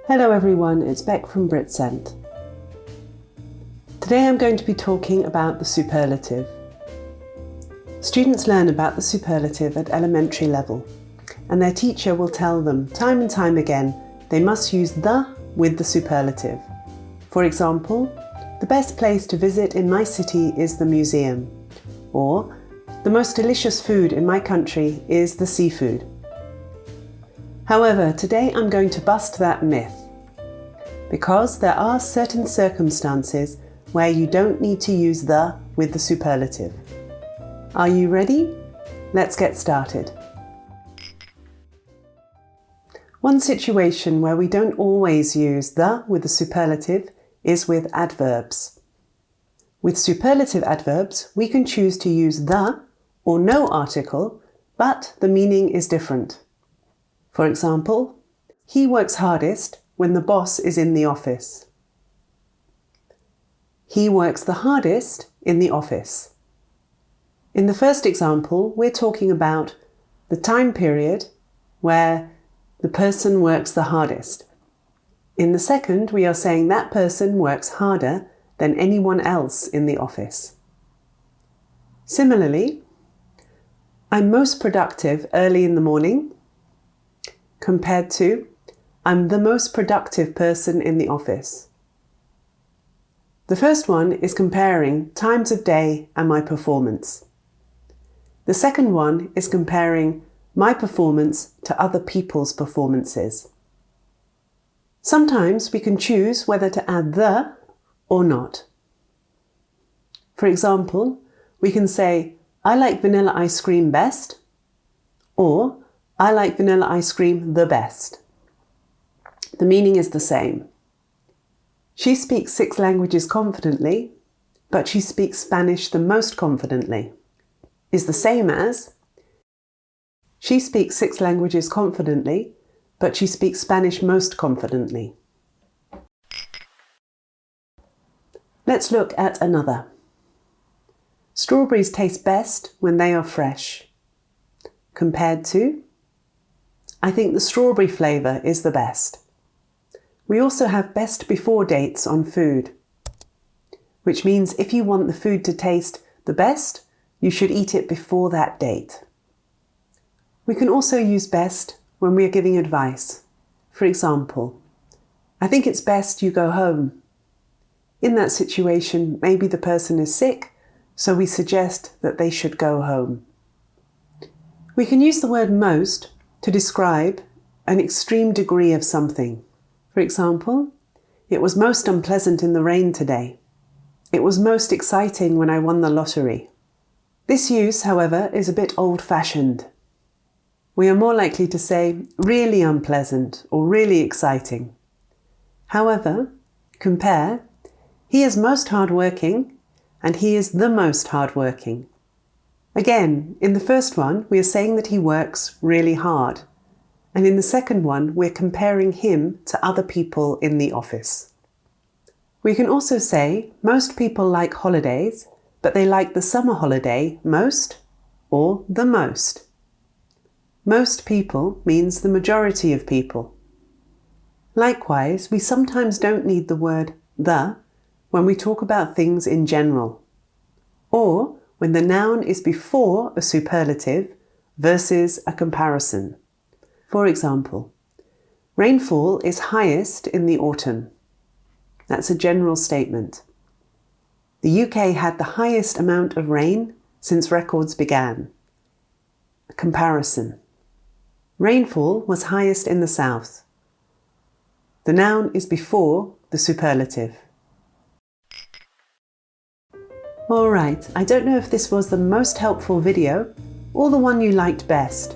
Hello everyone, it's Beck from Britcent. Today I'm going to be talking about the superlative. Students learn about the superlative at elementary level, and their teacher will tell them time and time again they must use the with the superlative. For example, the best place to visit in my city is the museum, or the most delicious food in my country is the seafood. However, today I'm going to bust that myth, because there are certain circumstances where you don't need to use the with the superlative. Are you ready? Let's get started. One situation where we don't always use the with the superlative is with adverbs. With superlative adverbs, we can choose to use the or no article, but the meaning is different. For example, he works hardest when the boss is in the office. He works the hardest in the office. In the first example, we're talking about the time period where the person works the hardest. In the second, we are saying that person works harder than anyone else in the office. Similarly, I'm most productive early in the morning compared to I'm the most productive person in the office. The first one is comparing times of day and my performance. The second one is comparing my performance to other people's performances. Sometimes we can choose whether to add the or not. For example, we can say, I like vanilla ice cream best, or I like vanilla ice cream the best. The meaning is the same. She speaks 6 languages confidently, but she speaks Spanish the most confidently. Is the same as she speaks 6 languages confidently, but she speaks Spanish most confidently. Let's look at another. Strawberries taste best when they are fresh, compared to I think the strawberry flavour is the best. We also have best before dates on food, which means if you want the food to taste the best, you should eat it before that date. We can also use best when we are giving advice. For example, I think it's best you go home. In that situation, maybe the person is sick, so we suggest that they should go home. We can use the word most to describe an extreme degree of something. For example, it was most unpleasant in the rain today. It was most exciting when I won the lottery. This use, however, is a bit old-fashioned. We are more likely to say really unpleasant or really exciting. However, compare, he is most hardworking and he is the most hardworking. Again, in the first one, we are saying that he works really hard. And in the second one, we're comparing him to other people in the office. We can also say most people like holidays, but they like the summer holiday most or the most. Most people means the majority of people. Likewise, we sometimes don't need the word the when we talk about things in general, or when the noun is before a superlative versus a comparison. For example, rainfall is highest in the autumn. That's a general statement. The UK had the highest amount of rain since records began. A comparison. Rainfall was highest in the south. The noun is before the superlative. Alright, I don't know if this was the most helpful video or the one you liked best,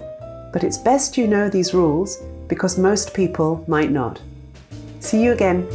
but it's best you know these rules because most people might not. See you again.